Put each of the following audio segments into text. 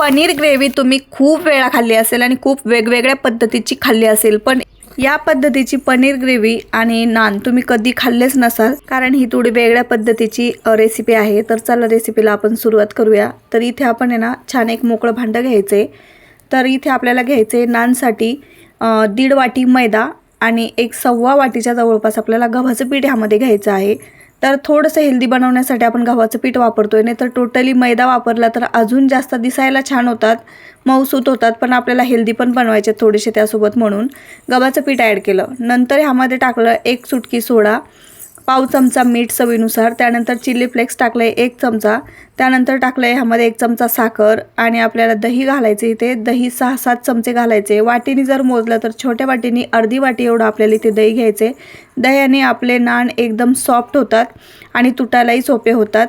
Paneer gravy तुम्ही खूप वेळा खाल्ली असेल आणि खूप वेगवेगळ्या पद्धतीची खाल्ली असेल, पण या पद्धतीची पनीर ग्रेव्ही आणि नान तुम्ही कधी खाल्लेच नसाल, कारण ही थोडी वेगळ्या पद्धतीची रेसिपी आहे। तर चला रेसिपीला आपण सुरुवात करूया। तर इथे आपण आहे ना छान एक मोकळं भांडं घ्यायचे। तर इथे आपल्याला घ्यायचे नानसाठी 1.5 वाटी मैदा आणि 1.25 वाटीच्या जवळपास आपल्याला गव्हाचं पीठ ह्यामध्ये घ्यायचं आहे। तर थोडंसं हेल्दी बनवण्यासाठी आपण गव्हाचं पीठ वापरतोय, नाही तर टोटली मैदा वापरला तर अजून जास्त दिसायला छान होतात, मऊसूत होतात, पण आपल्याला हेल्दी पण बनवायचे थोडेसे त्यासोबत, म्हणून गव्हाचं पीठ ॲड केलं। नंतर ह्यामध्ये टाकलं 1 चुटकी सोडा, पाव चमचा मीठ चवीनुसार, त्यानंतर चिली फ्लेक्स टाकले 1 चमचा, त्यानंतर टाकलं ह्यामध्ये 1 चमचा साखर आणि आपल्याला दही घालायचे। इथे दही 6-7 चमचे घालायचे। वाटीने जर मोजलं तर छोट्या वाटीने अर्धी वाटी एवढं आपल्याला इथे दही घ्यायचे। दह्याने आपले नान एकदम सॉफ्ट होतात आणि तुटायलाही सोपे होतात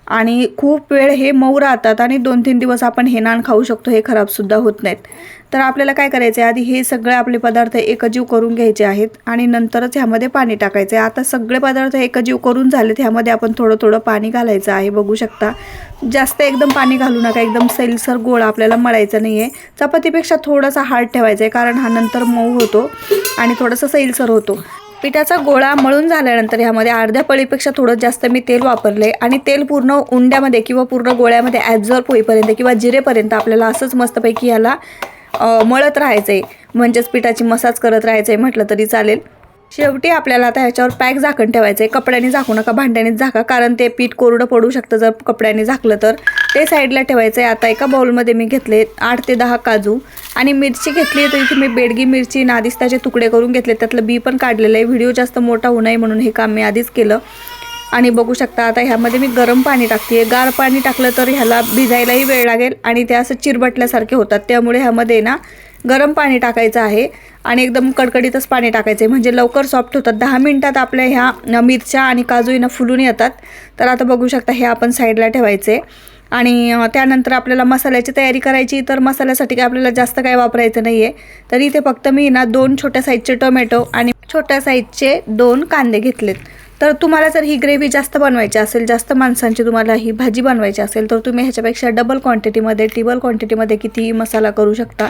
आणि खूप वेळ हे मऊ राहतात आणि 2-3 दिवस आपण हे नान खाऊ शकतो, हे खराबसुद्धा होत नाहीत। तर आपल्याला काय करायचं आहे, आधी हे सगळे आपले पदार्थ एकजीव करून घ्यायचे आहेत आणि नंतरच ह्यामध्ये पाणी टाकायचं आहे। आता सगळे पदार्थ एकजीव करून झालेत, ह्यामध्ये आपण थोडं थोडं पाणी घालायचं आहे। बघू शकता, जास्त एकदम पाणी घालू नका, एकदम सैलसर गोळा आपल्याला मळायचा नाही आहे। चपातीपेक्षा थोडासा हार्ड ठेवायचा आहे, कारण हा नंतर मऊ होतो आणि थोडासा सैलसर होतो। पिठाचा गोळा मळून झाल्यानंतर ह्यामध्ये अर्ध्या पळीपेक्षा थोडं जास्त मी तेल वापरले आणि तेल पूर्ण उंड्यामध्ये किंवा पूर्ण गोळ्यामध्ये ॲब्झॉर्ब होईपर्यंत किंवा जिरेपर्यंत आपल्याला असंच मस्तपैकी ह्याला मळत राहायचं आहे, म्हणजेच पिठाची मसाज करत राहायचं आहे म्हटलं तरी चालेल। शेवटी आपल्याला आता ह्याच्यावर पॅक झाकण ठेवायचं आहे। कपड्याने झाकू नका, भांड्यानेच झाका, कारण ते पीठ कोरडं पडू शकतं जर कपड्याने झाकलं तर। ते साईडला ठेवायचं आहे। आता एका बाउलमध्ये मी घेतले 8 ते 10 काजू आणि मिरची घेतली, तर इथे मी बेडगी मिरची नादिस्ताचे तुकडे करून घेतले, त्यातलं बी पण काढलेलं आहे। व्हिडिओ जास्त मोठा होऊ नये म्हणून हे काम मी आधीच केलं। आणि बघू शकता आता ह्यामध्ये मी गरम पाणी टाकते। गार पाणी टाकलं तर ह्याला भिजायलाही वेळ लागेल आणि ते असं चिरबटल्यासारखे होतात, त्यामुळे ह्यामध्ये ना गरम पाणी टाकायचं आहे आणि एकदम कडकडीतच पाणी टाकायचं आहे, म्हणजे लवकर सॉफ्ट होतात। 10 मिनिटात आपल्या ह्या मिरच्या आणि काजू ना फुलून येतात। तर आता बघू शकता हे आपण साईडला ठेवायचे आणि त्यानंतर आपल्याला मसाल्याची तयारी करायची। तर मसाल्यासाठी काय आपल्याला जास्त काय वापरायचं नाही आहे, तर इथे फक्त मी ना 2 छोट्या साईजचे टोमॅटो आणि छोट्या साईजचे 2 कांदे घेतलेत। तर तुम्हाला जर ही ग्रेव्ही जास्त बनवायची असेल, जास्त माणसांची तुम्हाला ही भाजी बनवायची असेल, तर तुम्ही ह्याच्यापेक्षा डबल क्वांटिटीमध्ये, ट्रिपल क्वांटिटीमध्ये कितीही मसाला करू शकता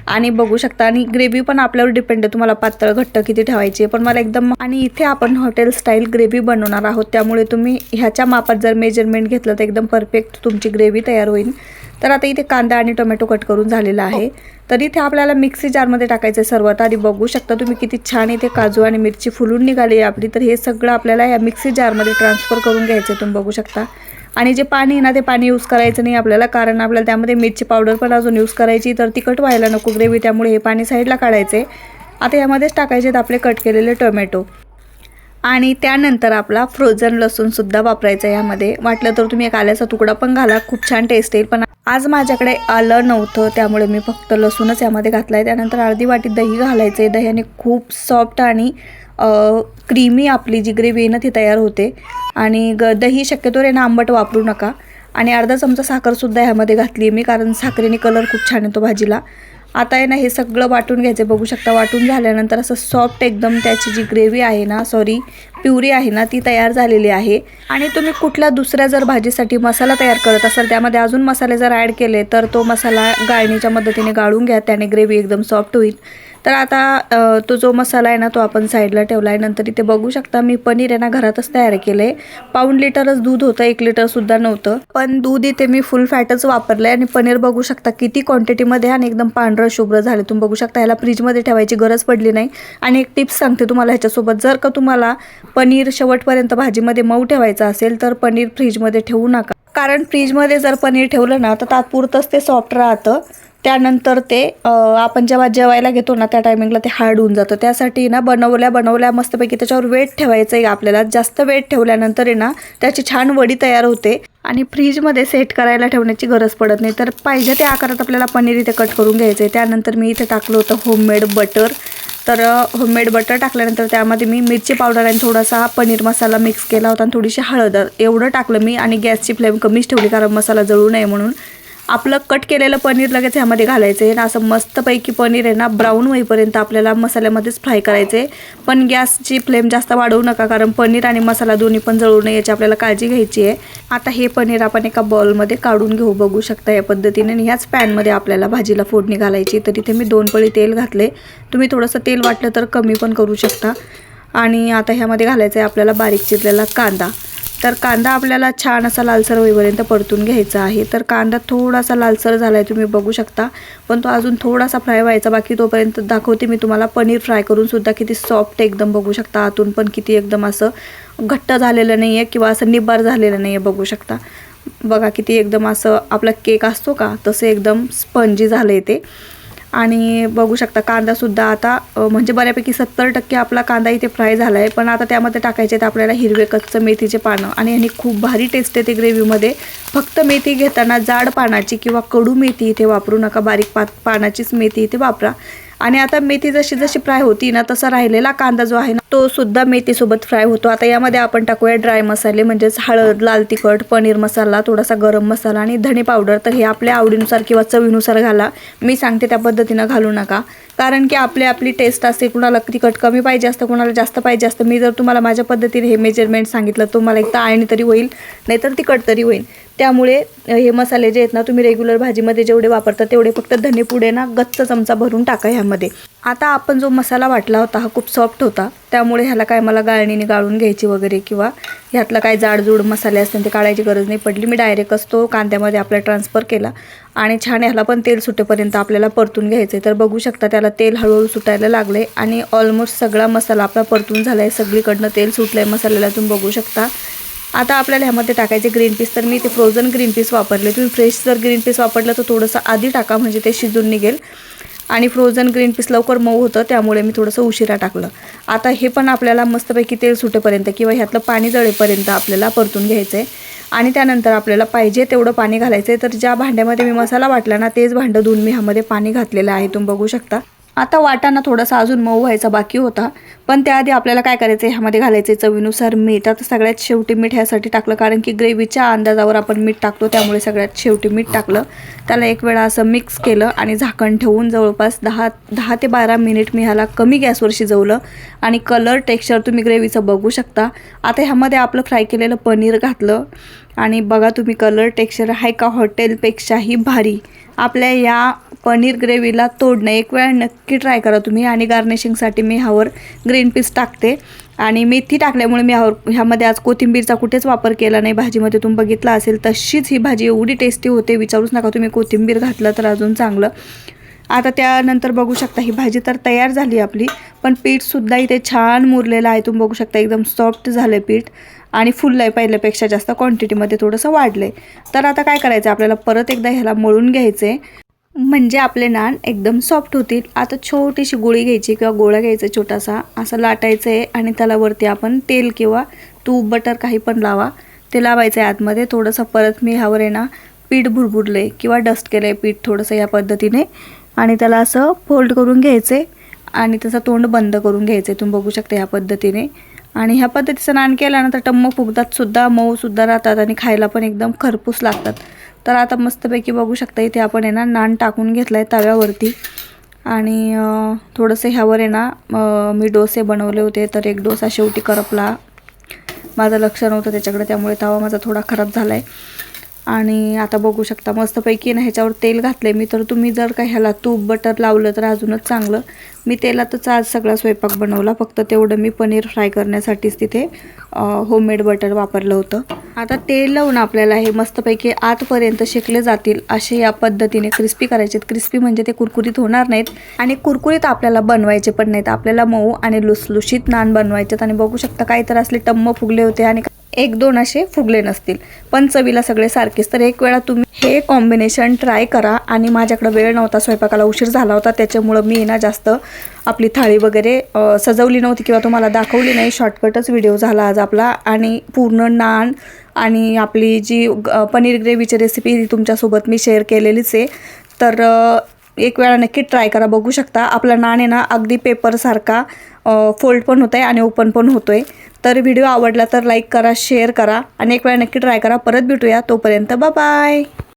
आणि बघू शकता। आणि ग्रेव्ही पण आपल्यावर डिपेंड आहे, तुम्हाला पातळ घट्ट किती ठेवायची, पण मला एकदम, आणि इथे आपण हॉटेल स्टाईल ग्रेव्ही बनवणार आहोत, त्यामुळे तुम्ही ह्याच्या मापात जर मेजरमेंट घेतलं तर एकदम परफेक्ट तुमची ग्रेव्ही तयार होईल। तर आता इथे कांदा आणि टोमॅटो कट करून झालेला आहे। तर इथे आपल्याला मिक्सी जारमध्ये टाकायचं आहे सर्वात आधी। बघू शकता तुम्ही किती छान इथे काजू आणि मिरची फुलून निघाली आहे आपली। तर हे सगळं आपल्याला या मिक्सी जारमध्ये ट्रान्सफर करून घ्यायचं आहे, तुम्ही बघू शकता। आणि जे पाणी आहे ना ते पाणी यूज करायचं नाही आपल्याला, कारण आपल्याला त्यामध्ये मिरची पावडर पण अजून यूज करायची, तर तिखट व्हायला नको ग्रेव्ही, त्यामुळे हे पाणी साईडला काढायचं आहे। आता यामध्येच टाकायचे आहेत आपले कट केलेले टोमॅटो आणि त्यानंतर आपला फ्रोझन लसूणसुद्धा वापरायचा आहे यामध्ये। वाटलं तर तुम्ही एक आल्याचा तुकडा पण घाला, खूप छान टेस्ट येईल, पण आज माझ्याकडे आलं नव्हतं त्यामुळे मी फक्त लसूणच यामध्ये घातला आहे। त्यानंतर अर्धी वाटी दही घालायचं आहे। दह्याने खूप सॉफ्ट आणि क्रीमी आपली जी ग्रेव्ही आहे ना ती तयार होते आणि दही शक्यतो रे ना आंबट वापरू नका। आणि अर्धा चमचा साखरसुद्धा ह्यामध्ये घातली आहे मी, कारण साखरेने कलर खूप छान येतो भाजीला। आता आहे ना हे सगळं वाटून घ्यायचं। बघू शकता वाटून झाल्यानंतर असं सॉफ्ट एकदम त्याची जी ग्रेव्ही आहे ना, प्युरी आहे ना, ती तयार झालेली आहे। आणि तुम्ही कुठल्या दुसऱ्या जर भाजीसाठी मसाला तयार करत असाल, त्यामध्ये अजून मसाले जर ॲड केले तर तो मसाला गाळणीच्या मदतीने गाळून घ्या, त्याने ग्रेव्ही एकदम सॉफ्ट होईल। तर आता तो जो मसाला आहे ना तो आपण साईडला ठेवला आहे। नंतर इथे बघू शकता मी पनीर आहे ना घरातच तयार केलं आहे। 1.5 लिटरच दूध होतं, 1 लिटरसुद्धा नव्हतं, पण दूध इथे मी फुल फॅटच वापरलं आहे। आणि पनीर बघू शकता किती क्वांटिटीमध्ये आणि एकदम पांढरं शुभ्र झालं, तुम्ही बघू शकता। ह्याला फ्रीजमध्ये ठेवायची गरज पडली नाही। आणि एक टिप्स सांगते तुम्हाला ह्याच्यासोबत, जर का तुम्हाला पनीर शेवटपर्यंत भाजीमध्ये मऊ ठेवायचं असेल तर पनीर फ्रीजमध्ये ठेवू नका, कारण फ्रीजमध्ये जर पनीर ठेवलं ना तर तात्पुरतंच ते सॉफ्ट राहतं, त्यानंतर ते आपण जेव्हा जेवायला घेतो ना त्या टायमिंगला ते हार्ड होऊन जातं। त्यासाठी ना बनवल्या मस्तपैकी त्याच्यावर वेट ठेवायचं आहे आपल्याला। जास्त वेट ठेवल्यानंतर आहे ना त्याची छान वडी तयार होते आणि फ्रीजमध्ये सेट करायला ठेवण्याची गरज पडत नाही। तर पाहिजे त्या आकारात आपल्याला पनीर इथे कट करून घ्यायचं आहे। त्यानंतर मी इथे टाकलं होतं होममेड बटर। तर होममेड बटर टाकल्यानंतर त्यामध्ये मी मिरची पावडर आणि थोडासा पनीर मसाला मिक्स केला होता आणि थोडीशी हळद एवढं टाकलं मी, आणि गॅसची फ्लेम कमीच ठेवली कारण मसाला जळू नये म्हणून। आपलं कट केलेलं पनीर लगेच ह्यामध्ये घालायचं आहे. असं मस्तपैकी पनीर आहे ना ब्राऊन होईपर्यंत आपल्याला मसाल्यामध्येच फ्राय करायचं आहे. पण गॅसची फ्लेम जास्त वाढवू नका, कारण पनीर आणि मसाला दोन्ही पण जळू नये याची आपल्याला काळजी घ्यायची आहे. आता हे पनीर आपण एका बाउलमध्ये काढून घेऊ. बघू शकता या पद्धतीने. आणि ह्याच पॅनमध्ये आपल्याला भाजीला फोडणी घालायची. तर इथे मी 2 पळी तेल घातले. तुम्ही थोडंसं तेल वाटलं तर कमी पण करू शकता. आणि आता ह्यामध्ये घालायचं आहे आपल्याला बारीक चिरलेला कांदा. तर कांदा आपल्याला छान असा लालसर होईपर्यंत परतून घ्यायचा आहे. तर कांदा थोडासा लालसर झाला आहे तुम्ही बघू शकता, पण तो अजून थोडासा फ्राय व्हायचा बाकी. तोपर्यंत दाखवते मी तुम्हाला पनीर फ्राय करून सुद्धा किती सॉफ्ट एकदम बघू शकता. आतून पण किती एकदम असं घट्ट झालेलं नाही आहे किंवा असं निब्बार झालेलं नाही आहे बघू शकता. बघा किती एकदम असं आपला केक असतो का तसं एकदम स्पंजी झालं आहे ते. आणि बघू शकता कांदासुद्धा आता म्हणजे बऱ्यापैकी 70% आपला कांदा इथे फ्राय झाला आहे. पण आता त्यामध्ये टाकायचे आहेत आपल्याला हिरवे कच्चं मेथीचे पानं. आणि ह्यानी खूप भारी टेस्ट येते ग्रेव्हीमध्ये. फक्त मेथी घेताना जाड पानाची किंवा कडू मेथी इथे वापरू नका, बारीक पानाचीच मेथी इथे वापरा. आणि आता मेथी जशी जशी फ्राय होती ना तसा राहिलेला कांदा जो आहे ना तो सुद्धा मेथीसोबत फ्राय होतो. आता यामध्ये आपण टाकूया ड्राय मसाले, म्हणजेच हळद, लाल तिखट, पनीर मसाला, थोडासा गरम मसाला आणि धणे पावडर. तर हे आपल्या आवडीनुसार किंवा चवीनुसार घाला. मी सांगते त्या पद्धतीनं घालू नका, कारण की आपली टेस्ट असते. कुणाला तिखट कमी पाहिजे असतं, कुणाला जास्त पाहिजे असतं. मी जर तुम्हाला माझ्या पद्धतीने हे मेजरमेंट सांगितलं तुम्हाला एक तर आळणी तरी होईल, नाहीतर तिखट तरी होईल. त्यामुळे हे मसाले जे आहेत ना तुम्ही रेग्युलर भाजीमध्ये जेवढे वापरता तेवढे फक्त धने पुढे ना गच्च चमचा भरून टाका ह्यामध्ये. आता आपण जो मसाला वाटला होता हा खूप सॉफ्ट होता, त्यामुळे ह्याला काय मला गाळणीने गाळून घ्यायची वगैरे किंवा ह्यातला काय जाडजूड मसाले असतील ते काढायची गरज नाही पडली. मी डायरेक्टच तो कांद्यामध्ये आपला ट्रान्सफर केला आणि छान ह्याला पण तेल सुटेपर्यंत आपल्याला परतून घ्यायचं आहे. तर बघू शकता त्याला तेल हळूहळू सुटायला लागलं आहे आणि ऑलमोस्ट सगळा मसाला आपला परतून झाला आहे. सगळीकडनं तेल सुटलं आहे मसाल्याला, तुम्ही बघू शकता. आता आपल्याला ह्यामध्ये टाकायचे ग्रीन पीस. तर मी ते फ्रोझन ग्रीन पीस वापरले. तुम्ही फ्रेश जर ग्रीन पीस वापरलं तर थोडंसं आधी टाका, म्हणजे ते शिजून निघेल. आणि फ्रोझन ग्रीन पीस लवकर मऊ होतं त्यामुळे मी थोडंसं उशिरा टाकलं. आता हे पण आपल्याला मस्तपैकी तेल सुटेपर्यंत किंवा ह्यातलं पाणी जळेपर्यंत आपल्याला परतून घ्यायचं आहे. आणि त्यानंतर आपल्याला पाहिजे तेवढं पाणी घालायचं आहे. तर ज्या भांड्यामध्ये मी मसाला वाटला ना तेच भांडं धुवून मी ह्यामध्ये पाणी घातलेलं आहे, तुम्ही बघू शकता. आता वाटाणा थोडासा अजून मऊ व्हायचा बाकी होता, पण त्याआधी आपल्याला काय करायचं आहे ह्यामध्ये घालायचं आहे चवीनुसार मीठ. आता सगळ्यात शेवटी मीठ ह्यासाठी टाकलं कारण की ग्रेव्हीच्या अंदाजावर आपण मीठ टाकतो, त्यामुळे सगळ्यात शेवटी मीठ टाकलं. त्याला एक वेळा असं मिक्स केलं आणि झाकण ठेवून जवळपास 10 ते 12 मिनिट मी ह्याला कमी गॅसवर शिजवलं. आणि कलर टेक्स्चर तुम्ही ग्रेव्हीचं बघू शकता. आता ह्यामध्ये आपलं फ्राय केलेलं पनीर घातलं आणि बघा तुम्ही कलर टेक्स्चर आहे का हॉटेलपेक्षाही भारी. आपल्या या पनीर ग्रेव्हीला तोडणं एक वेळा नक्की ट्राय करा तुम्ही. आणि गार्निशिंगसाठी मी ह्यावर ग्रीन पीस टाकते आणि मेथी टाकल्यामुळे मी ह्यामध्ये आज कोथिंबीरचा कुठेच वापर केला नाही. भाजीमध्ये तुम्ही बघितला असेल तशीच ही भाजी एवढी टेस्टी होते, विचारूच नका. तुम्ही कोथिंबीर घातलं तर अजून चांगलं. आता त्यानंतर बघू शकता ही भाजी तर तयार झाली आपली, पण पीठसुद्धा इथे छान मुरलेलं आहे. तुम्ही बघू शकता एकदम सॉफ्ट झालं आहे पीठ आणि फुललं आहे पहिल्यापेक्षा जास्त, क्वांटिटीमध्ये थोडंसं वाढलं आहे. तर आता काय करायचं आपल्याला परत एकदा ह्याला मळून घ्यायचं आहे, म्हणजे आपले नान एकदम सॉफ्ट होतील. आता छोटीशी गोळी घ्यायची किंवा गोळा घ्यायचा छोटासा, असं लाटायचं आहे आणि त्याला वरती आपण तेल किंवा तूप बटर काही पण लावा, ते लावायचं आहे आतमध्ये. थोडंसं परत मी ह्यावर आहे ना पीठ भुरभुरलं आहे किंवा डस्ट केलं आहे पीठ थोडंसं या पद्धतीने, आणि त्याला असं फोल्ड करून घ्यायचं आहे आणि त्याचं तोंड बंद करून घ्यायचं आहे. तुम्ही बघू शकता ह्या पद्धतीने. आणि ह्या पद्धतीचं नान केल्यानंतर टम्म फुगतात सुद्धा, मऊसुद्धा राहतात आणि खायला पण एकदम खरपूस लागतात. तर आता मस्तपैकी बघू शकता इथे आपण आहे ना नान टाकून घेतलं आहे तव्यावरती. आणि थोडंसं ह्यावर आहे ना मी डोसे बनवले होते, तर एक डोसा शेवटी करपला, माझं लक्ष नव्हतं त्याच्याकडे, त्यामुळे तवा माझा थोडा खराब झाला आहे. आणि आता बघू शकता मस्तपैकी ना ह्याच्यावर तेल घातले मी. तर तुम्ही जर का ह्याला तूप बटर लावलं तर अजूनच चांगलं. मी तेलातच आज सगळा स्वयंपाक बनवला, फक्त तेवढं मी पनीर फ्राय करण्यासाठीच तिथे होममेड बटर वापरलं होतं. आता तेल लावून आपल्याला हे मस्तपैकी आतपर्यंत शेकले जातील असे या पद्धतीने क्रिस्पी करायचे. क्रिस्पी म्हणजे ते कुरकुरीत होणार नाहीत आणि कुरकुरीत आपल्याला बनवायचे पण नाहीत. आपल्याला मऊ आणि लुसलुशीत नान बनवायचेत. आणि बघू शकता काही तर असले टम्म फुगले होते आणि 1-2 असे फुगले नसतील, पण चवीला सगळे सारखेच. तर एक वेळा तुम्ही हे कॉम्बिनेशन ट्राय करा. आणि माझ्याकडे वेळ नव्हता, स्वयंपाकाला उशीर झाला होता, त्याच्यामुळं मी ना जास्त आपली थाळी वगैरे सजवली नव्हती किंवा तुम्हाला दाखवली नाही. शॉर्टकटच व्हिडिओ झाला आज आपला. आणि पूर्ण नान आणि आपली जी पनीर ग्रेव्हीची रेसिपी तुमच्यासोबत मी शेअर केलेलीच आहे. तर एक वेळा नक्की ट्राय करा. बघू शकता आपला नान आहे ना अगदी पेपरसारखा फोल्ड पण होत आहे आणि ओपन पण होतो आहे. तर व्हिडिओ आवडला तर लाईक करा, शेअर करा आणि एक वेळा नक्की ट्राय करा. परत भेटूया, तोपर्यंत बाय बाय.